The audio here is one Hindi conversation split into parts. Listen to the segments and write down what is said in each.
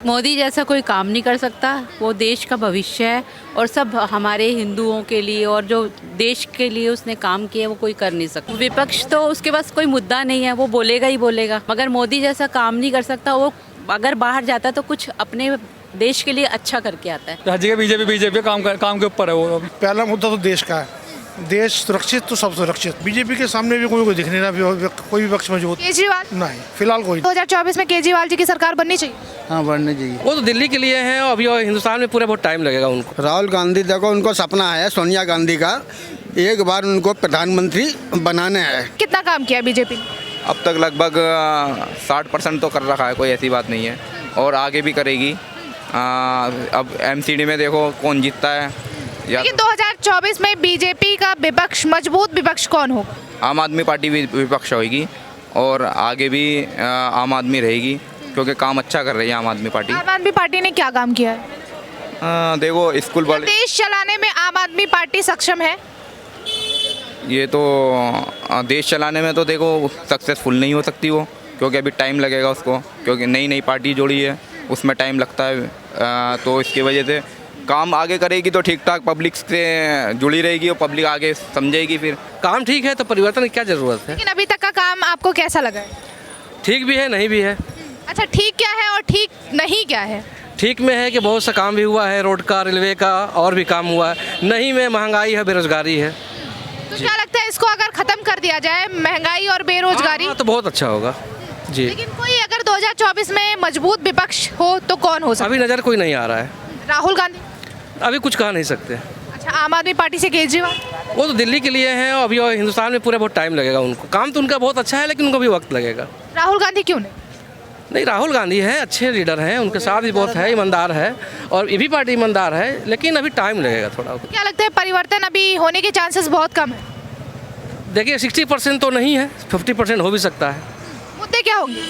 मोदी जैसा कोई काम नहीं कर सकता, वो देश का भविष्य है और सब हमारे हिंदुओं के लिए और जो देश के लिए उसने काम किया वो कोई कर नहीं सकता। विपक्ष तो उसके पास कोई मुद्दा नहीं है, वो बोलेगा ही बोलेगा, मगर मोदी जैसा काम नहीं कर सकता। वो अगर बाहर जाता तो कुछ अपने देश के लिए अच्छा करके आता है। राज्य के बीजेपी काम के ऊपर है वो। पहला मुद्दा तो देश का है, देश सुरक्षित तो सब सुरक्षित। बीजेपी के सामने भी कोई दिख नहीं रहा, कोई भी पक्ष मौजूद केजरीवाल नहीं, फिलहाल कोई। 2024 में केजरीवाल जी की सरकार बननी चाहिए। हाँ, बढ़नी चाहिए। वो तो दिल्ली के लिए है, अभी हिंदुस्तान में पूरा बहुत टाइम लगेगा उनको। राहुल गांधी देखो, उनको सपना है सोनिया गांधी का एक बार उनको प्रधानमंत्री बनाना है। कितना काम किया बीजेपी ने? अब तक लगभग 60% तो कर रखा है, कोई ऐसी बात नहीं है, और आगे भी करेगी। अब एमसीडी में देखो कौन जीतता है। लेकिन 2024 में बीजेपी का विपक्ष, मजबूत विपक्ष कौन होगा? आम आदमी पार्टी भी विपक्ष होगी और आगे भी आम आदमी रहेगी, क्योंकि काम अच्छा कर रही है आम आदमी पार्टी। आम आदमी पार्टी ने क्या काम किया है? देखो स्कूल वाले, देश चलाने में आम आदमी पार्टी सक्षम है? ये तो देश चलाने में तो देखो सक्सेसफुल नहीं हो सकती वो, क्योंकि अभी टाइम लगेगा उसको, क्योंकि नई नई पार्टी जोड़ी है, उसमें टाइम लगता है। तो इसकी वजह से काम आगे करेगी तो ठीक ठाक पब्लिक से जुड़ी रहेगी और पब्लिक आगे समझेगी। फिर काम ठीक है तो परिवर्तन की क्या ज़रूरत है? लेकिन अभी तक का काम आपको कैसा लगा है? ठीक भी है, नहीं भी है। अच्छा, ठीक क्या है और ठीक नहीं क्या है? ठीक में है कि बहुत सा काम भी हुआ है, रोड का, रेलवे का, और भी काम हुआ है। नहीं में महंगाई है, बेरोजगारी है। तो क्या लगता है, इसको अगर खत्म कर दिया जाए, महंगाई और बेरोजगारी, हाँ, तो बहुत अच्छा होगा जी। लेकिन कोई अगर 2024 में मजबूत विपक्ष हो तो कौन हो सकता अभी नज़र कोई नहीं आ रहा है। है? राहुल गांधी? अभी कुछ कह नहीं सकते। अच्छा, आम आदमी पार्टी से केजरीवाल? वो तो दिल्ली के लिए है, अभी हिंदुस्तान में पूरा बहुत टाइम लगेगा उनको। काम तो उनका बहुत अच्छा है, लेकिन उनको भी वक्त लगेगा। राहुल गांधी क्यों नहीं? नहीं, राहुल गांधी है, अच्छे लीडर हैं, उनके साथ भी बहुत है, ईमानदार है, और ये भी पार्टी ईमानदार है, लेकिन अभी टाइम लगेगा थोड़ा। क्या लगता है, परिवर्तन अभी होने के चांसेस बहुत कम है? देखिए 60% तो नहीं है, 50% हो भी सकता है। मुद्दे क्या होंगे?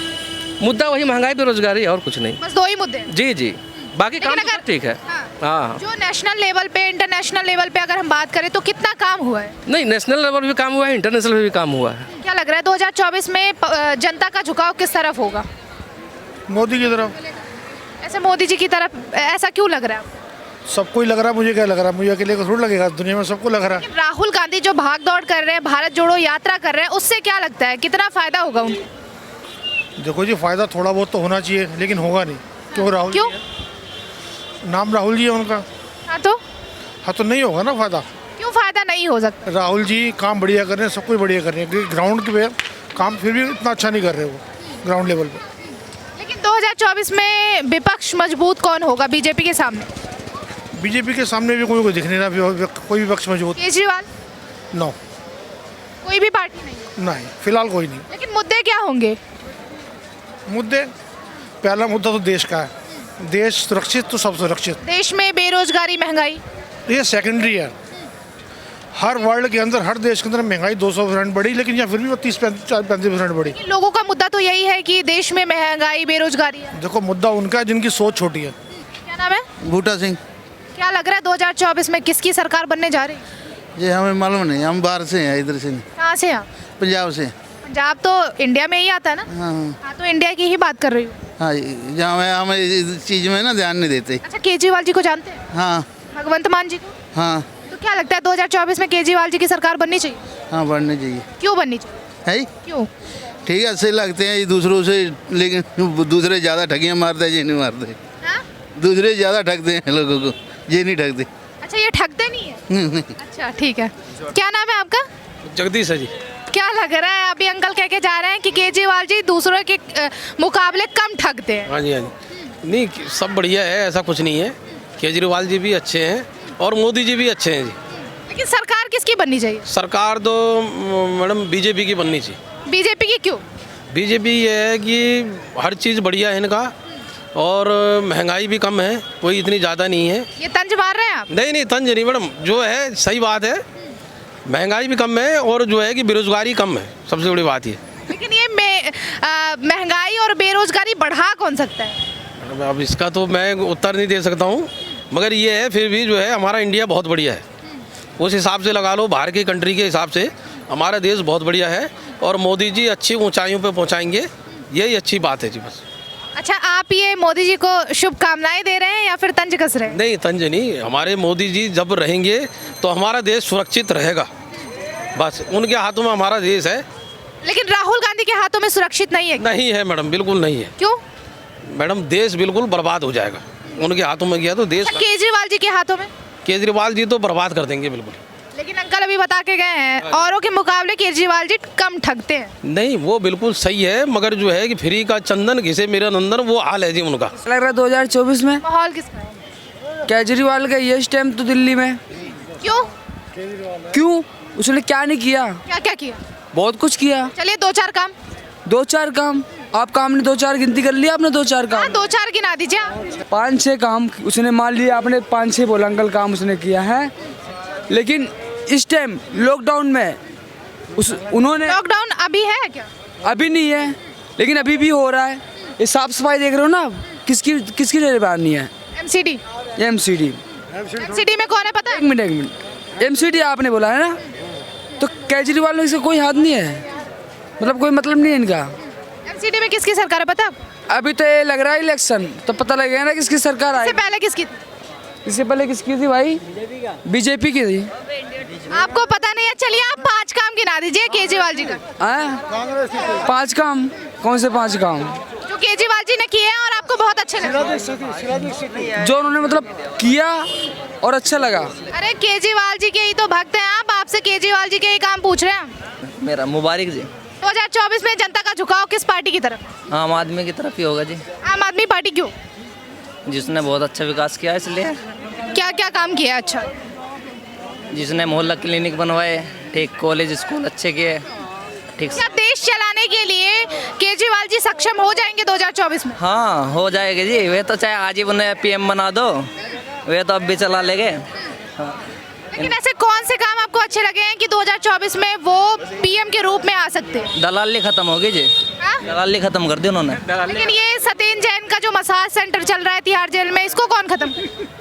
मुद्दा वही महंगाई, बेरोजगारी, और कुछ नहीं। बस दो ही मुद्दे हैं? जी जी, बाकी काम लेकिन तो सब ठीक है। हाँ, जो नेशनल लेवल पे, इंटरनेशनल लेवल पे अगर हम बात करें तो कितना काम हुआ है? नहीं, नेशनल लेवल भी काम हुआ है, इंटरनेशनल भी काम हुआ है। क्या लग रहा है 2024 में जनता का झुकाव किस तरफ होगा? मोदी की तरफ। ऐसे मोदी जी की तरफ ऐसा क्यों लग रहा है? सबको ही लग रहा है, मुझे क्या लग रहा है, मुझे अकेले को थोड़ा लगेगा, दुनिया में सबको लग रहा है। राहुल गांधी जो भाग दौड़ कर रहे हैं, भारत जोड़ो यात्रा कर रहे हैं, उससे क्या लगता है, कितना फायदा होगा उनको? देखो जी, फायदा थोड़ा बहुत तो होना चाहिए, लेकिन होगा नहीं। क्यों? राहुल क्यों? जी है। नाम राहुल जी है उनका। हाँ तो नहीं होगा ना फायदा। क्यों फायदा नहीं हो सकता? राहुल जी काम बढ़िया कर रहे हैं, सब कुछ बढ़िया कर रहे हैं, ग्राउंड पे काम फिर भी इतना अच्छा नहीं कर रहे वो, ग्राउंड लेवल पे। लेकिन 2024 में विपक्ष मजबूत कौन होगा बीजेपी के सामने? बीजेपी के सामने भी कोई दिख नहीं रहा, कोई भी पक्ष मौजूद केजरीवाल? नो, कोई भी पार्टी नहीं? फिलहाल कोई नहीं। लेकिन मुद्दे क्या होंगे? मुद्दे, पहला मुद्दा तो देश का है, देश सुरक्षित तो सब सुरक्षित। देश में बेरोजगारी, महंगाई, ये सेकेंडरी है। हर वर्ल्ड के अंदर, हर देश के अंदर महंगाई 200% बढ़ी, लेकिन यहाँ फिर भी 30-35% बढ़ी। लोगों का मुद्दा तो यही है कि देश में महंगाई, बेरोजगारी है। देखो, मुद्दा उनका है जिनकी सोच छोटी है। क्या नाम है? बूटा सिंह। क्या लग रहा है 2024 में किसकी सरकार बनने जा रही है? ये हमें मालूम नहीं, हम बाहर से हैं, इधर से नहीं। कहाँ से आप? पंजाब से। पंजाब तो इंडिया में ही आता है ना? हाँ, तो इंडिया की ही बात कर रही हूँ। हाँ, जहाँ हम इस चीज़ में ना ध्यान नहीं देते। अच्छा, केजरीवाल जी को जानते हैं? हाँ। भगवंत मान जी को? हाँ। तो क्या लगता है 2024 में केजरीवाल जी की सरकार बननी चाहिए? हाँ, बढ़नी चाहिए। क्यों बननी चाहिए? है क्यों? ठीक है, अच्छे लगते हैं ये दूसरों से, लेकिन दूसरे ज़्यादा ठगियाँ मारते हैं, ये नहीं मारते। हाँ? दूसरे ज़्यादा ठगते हैं लोगों को, ये नहीं ठगते। अच्छा, ये ठगते नहीं है? अच्छा, ठीक है। क्या नाम है आपका? जगदीश है जी। क्या लग रहा है, अभी अंकल कह के जा रहे हैं कि केजरीवाल जी दूसरों के मुकाबले कम ठगते हैं? हाँ जी, हाँ जी। नहीं, सब बढ़िया है, ऐसा कुछ नहीं है। केजरीवाल जी भी अच्छे हैं और मोदी जी भी अच्छे हैं जी। लेकिन सरकार किसकी बननी चाहिए? सरकार तो मैडम बीजेपी की बननी चाहिए। बीजेपी की क्यों? बीजेपी ये है कि हर चीज़ बढ़िया है इनका, और महंगाई भी कम है, कोई इतनी ज़्यादा नहीं है। ये तंज मार रहे हैं आप? नहीं, तंज नहीं मैडम, जो है सही बात है, महंगाई भी कम है और जो है कि बेरोजगारी कम है, सबसे बड़ी बात ये। लेकिन ये महंगाई और बेरोजगारी बढ़ा कौन सकता है? अब इसका तो मैं उत्तर नहीं दे सकता हूँ, मगर ये है फिर भी जो है हमारा इंडिया बहुत बढ़िया है, उस हिसाब से लगा लो, बाहर की कंट्री के हिसाब से हमारा देश बहुत बढ़िया है, और मोदी जी अच्छी ऊंचाइयों पे पहुंचाएंगे, यही अच्छी बात है जी बस। अच्छा, आप ये मोदी जी को शुभकामनाएं दे रहे हैं या फिर तंज कस रहे हैं? नहीं, तंज नहीं, हमारे मोदी जी जब रहेंगे तो हमारा देश सुरक्षित रहेगा, बस उनके हाथों में हमारा देश है। लेकिन राहुल गांधी के हाथों में सुरक्षित नहीं है। नहीं है मैडम, बिल्कुल नहीं है क्यों? मैडम, देश बिल्कुल बर्बाद हो जाएगा उनके हाथों में गया तो देश। अच्छा, केजरीवाल जी के हाथों में? केजरीवाल जी तो बर्बाद कर देंगे बिल्कुल। लेकिन अंकल अभी बता के गए हैं औरों के मुकाबले केजरीवाल जी कम ठगते हैं। नहीं, वो बिल्कुल सही है, मगर जो है कि फ्री का चंदन घिसे मेरा नंदन, वो हाल है जी उनका। लग रहा है 2024 में माहौल किसका है? केजरीवाल का ये स्टैम्प तो दिल्ली में। क्यों? क्यों? उसने क्या नहीं किया? क्या क्या किया? बहुत कुछ किया। चलिए दो चार काम। दो चार काम? आप काम ने 2-4 गिनती कर लिया आपने? 2-4 हाँ, काम? 2-4 गिना दीजिए आप। 5-6 काम उसने मान लिया आपने। 5-6 बोला अंकल काम उसने किया है, लेकिन इस टाइम लॉकडाउन में उन्होंने। लॉकडाउन अभी है क्या? अभी नहीं है, लेकिन अभी भी हो रहा है। ये साफ सफाई देख रहे हो ना आप, किसकी निगरानी है? एमसीडी। एमसीडी। एमसीडी में कौन है पता है? एक मिनट, एमसीडी आपने बोला है ना, तो केजरीवाल में इसका कोई हाथ नहीं है, मतलब कोई मतलब नहीं है इनका। एमसीडी में किसकी सरकार है पता है? अभी तो ये लग रहा है इलेक्शन, तो पता लगेगा ना किसकी सरकार आई। इससे पहले किसकी? इससे पहले किसकी थी भाई? बीजेपी की थी। आपको पता नहीं है? चलिए आप 5 काम गिना दीजिए केजरीवाल जी का। 5 काम? कौन से 5 काम? जो केजरीवाल जी ने किए हैं और आपको बहुत अच्छे लगे। जो उन्होंने मतलब किया और अच्छा लगा। अरे केजरीवाल जी के ही तो भक्त हैं आप, आपसे केजरीवाल जी के ही काम पूछ रहे हैं। मेरा मुबारक जी। 2024 में जनता का झुकाव किस पार्टी की तरफ? आम आदमी की तरफ ही होगा जी। आम आदमी पार्टी क्यों? जिसने बहुत अच्छा विकास किया इसलिए। क्या क्या काम किया है अच्छा? जिसने मोहल्ला क्लिनिक बनवाए, ठीक, कॉलेज स्कूल अच्छे किए, ठीक। क्या देश चलाने के लिए केजरीवाल जी सक्षम हो जाएंगे 2024 में? हाँ, हो जाएगा जी। वे तो चाहे आज ही उन्हें पीएम बना दो, वे तो अब भी चला लेंगे। लेकिन ऐसे कौन से काम आपको अच्छे लगे हैं कि 2024 में वो पीएम के रूप में आ सकते हैं? दलाली खत्म होगी जी। हाँ? दलाली खत्म कर दी उन्होंने। लेकिन ये सत्येंद्र जैन का जो मसाज सेंटर चल रहा है तिहाड़ जेल में, इसको कौन खत्म?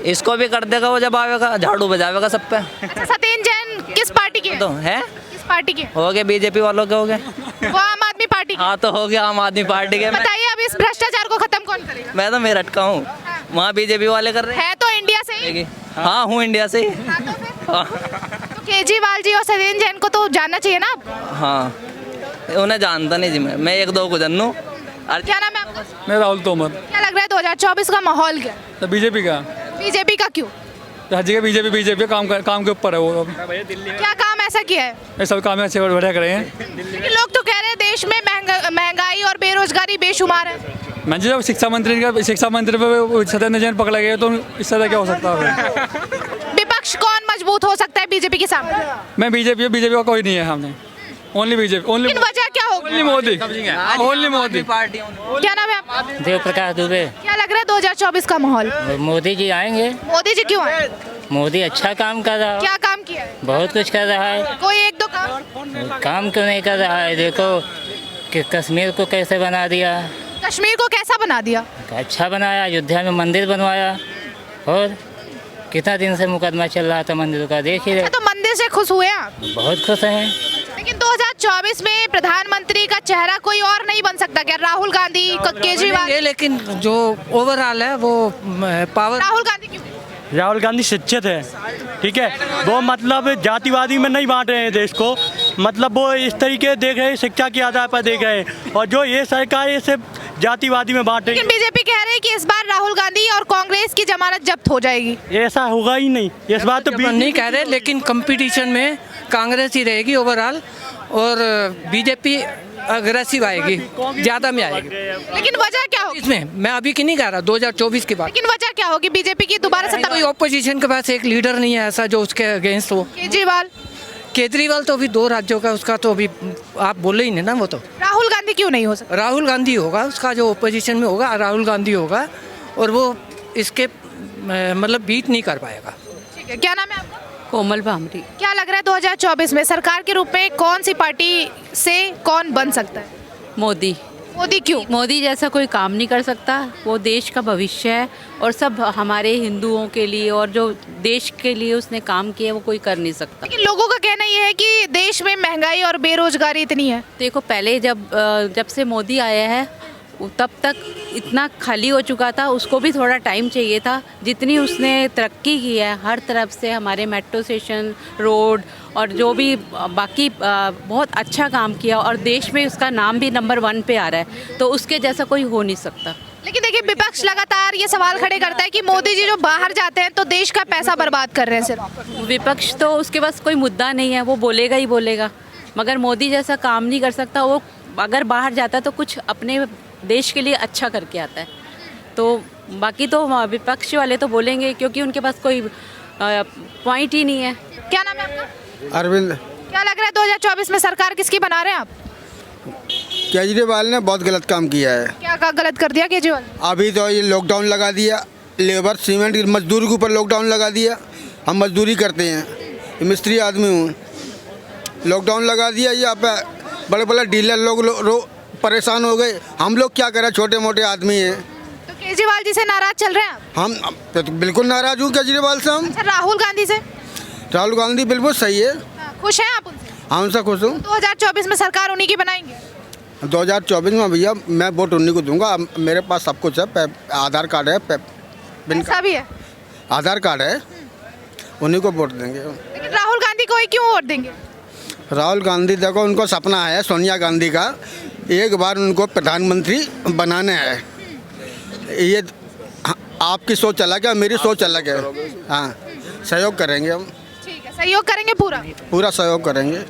इसको भी कर देगा वो जब आवेगा, झाड़ू बजावेगा सब पे। अच्छा, सत्येंद्र जैन किस पार्टी के तो है, किस पार्टी के? हो गए बीजेपी वालों के, हो गए। वो आम आदमी पार्टी के। हाँ, तो हो गया आम आदमी पार्टी के। बताइए अब इस भ्रष्टाचार को खत्म कौन करेगा? मैं तो मेरठ का हूँ, वहाँ बीजेपी वाले कर रहे है तो इंडिया से ही। हैं। हाँ, हूँ इंडिया से ही। हाँ, तो फिर? हाँ। तो केजरीवाल जी और सत्येंद्र जैन को तो जानना चाहिए ना आप? हाँ, उन्हें जानता नहीं जी। मैं 1-2 को जानूँ। क्या नाम है आपका? मैं राहुल तोमर। क्या लग रहा है 2024 का माहौल क्या? तो बीजेपी का, बीजेपी का क्यों? हर जगह बीजेपी काम के ऊपर है वो। क्या काम ऐसा किया है? ये सब काम अच्छे बढ़िया करे हैं। लेकिन लोग तो कह रहे हैं देश में महंगाई और बेरोजगारी बेशुमार है। मैं जब शिक्षा मंत्री पे सत्येंद्र जैन पकड़ा गया तो इस तरह क्या हो सकता है? विपक्ष कौन मजबूत हो सकता है बीजेपी के सामने? मैं बीजेपी का कोई नहीं है हमने, ओनली बीजेपी, ओनली लेकिन वजह क्या होगी? मोदी, ओनली मोदी। क्या नाम है आपका? देव प्रकाश दुबे। क्या लग रहा है 2024 का माहौल? मोदी जी आएंगे। मोदी जी क्यों आए? मोदी अच्छा काम कर रहा है, क्या काम किया है? बहुत कुछ कर रहा है। कोई 1-2 काम? काम क्यों नहीं कर रहा है? देखो कि कश्मीर को कैसे बना दिया, कश्मीर को कैसा बना दिया? अच्छा बनाया, अयोध्या में मंदिर बनवाया, और कितना दिन से मुकदमा चल रहा था मंदिरों का, देख ही रहे। तो मंदिर से खुश हुए आप? बहुत खुश हैं। लेकिन 2024 में प्रधानमंत्री का चेहरा कोई और नहीं बन सकता क्या? राहुल गांधी, केजरीवाल? लेकिन जो ओवरऑल है वो पावर। राहुल गांधी क्यों? राहुल गांधी शिक्षित है, ठीक है, वो मतलब जातिवादी में नहीं बांट रहे हैं देश को, मतलब वो इस तरीके देख रहे हैं, शिक्षा के आधार पर देख रहे हैं, और जो ये सरकार है सिर्फ जातिवादी में बांट रही है। लेकिन बीजेपी कह रही है कि इस बार राहुल गांधी और कांग्रेस की जमानत जब्त हो जाएगी। ऐसा होगा ही नहीं, इस बार तो नहीं कह रहे, लेकिन कंपटीशन में कांग्रेस ही रहेगी ओवरऑल, और बीजेपी अग्रेसिव आएगी, ज्यादा में आएगी। लेकिन वजह क्या होगी इसमें? मैं अभी की नहीं कह रहा, 2024 के बाद। लेकिन वजह क्या होगी बीजेपी की दोबारा सत्ता? कोई ऑपोजिशन के पास एक लीडर नहीं है ऐसा जो उसके अगेंस्ट हो। केजरीवाल तो अभी 2 राज्यों का, उसका तो अभी आप बोले ही नहीं ना। वो तो राहुल गांधी क्यों नहीं हो सकता? राहुल गांधी होगा, उसका जो ऑपोजिशन में होगा राहुल गांधी होगा, और वो इसके मतलब बीट नहीं कर पाएगा। ठीक है, क्या नाम है आपका? कोमल भामरी। क्या लग रहा है 2024 में सरकार के रूप में कौन सी पार्टी से कौन बन सकता है? मोदी। मोदी क्यों? मोदी जैसा कोई काम नहीं कर सकता, वो देश का भविष्य है, और सब हमारे हिंदुओं के लिए और जो देश के लिए उसने काम किया वो कोई कर नहीं सकता। लेकिन लोगों का कहना ये है कि देश में महंगाई और बेरोजगारी इतनी है। देखो पहले जब से मोदी आया है तब तक इतना खाली हो चुका था, उसको भी थोड़ा टाइम चाहिए था। जितनी उसने तरक्की की है हर तरफ से, हमारे मेट्रो स्टेशन, रोड और जो भी बाकी बहुत अच्छा काम किया और देश में उसका नाम भी नंबर 1 पे आ रहा है, तो उसके जैसा कोई हो नहीं सकता। लेकिन देखिए विपक्ष लगातार ये सवाल खड़े करता है कि मोदी जी जो बाहर जाते हैं तो देश का पैसा बर्बाद कर रहे हैं सिर्फ। विपक्ष तो उसके पास कोई मुद्दा नहीं है, वो बोलेगा ही बोलेगा, मगर मोदी जैसा काम नहीं कर सकता। वो अगर बाहर जाता तो कुछ अपने देश के लिए अच्छा करके आता है। तो बाकी तो विपक्ष वाले तो बोलेंगे, क्योंकि उनके पास कोई पॉइंट ही नहीं है। क्या नाम है आपका? अरविंद। क्या लग रहा है 2024 में सरकार किसकी बना रहे हैं आप? केजरीवाल ने बहुत गलत काम किया है। क्या गलत कर दिया केजरीवाल? अभी तो ये लॉकडाउन लगा दिया, लेबर सीमेंट मजदूर के ऊपर लॉकडाउन लगा दिया। हम मजदूरी करते हैं, मिस्त्री आदमी हूँ, लॉकडाउन लगा दिया। यहाँ पे बड़े बड़े डीलर लोग परेशान हो गए। हम लोग क्या करें, छोटे मोटे आदमी हैं। तो केजरीवाल जी से नाराज चल रहे हैं आप? हम तो बिल्कुल नाराज हूँ केजरीवाल से। हम अच्छा, राहुल गांधी से? राहुल गांधी बिल्कुल सही है। खुश हैं आप उनसे? हाँ, उनसे खुश हूँ। 2024 में सरकार उन्हीं की बनाएंगे? 2024 में भैया मैं वोट उन्हीं को दूंगा। मेरे पास सब कुछ है, आधार कार्ड है, पैसा भी है, आधार कार्ड है, उन्हीं को वोट देंगे। लेकिन राहुल गांधी को ही क्यों वोट देंगे? राहुल गांधी देखो, उनको सपना है सोनिया गांधी का, एक बार उनको प्रधानमंत्री बनाना है। ये आपकी सोच अलग है, मेरी सोच अलग है। हाँ, सहयोग करेंगे हम। ठीक है, सहयोग करेंगे, पूरा सहयोग करेंगे।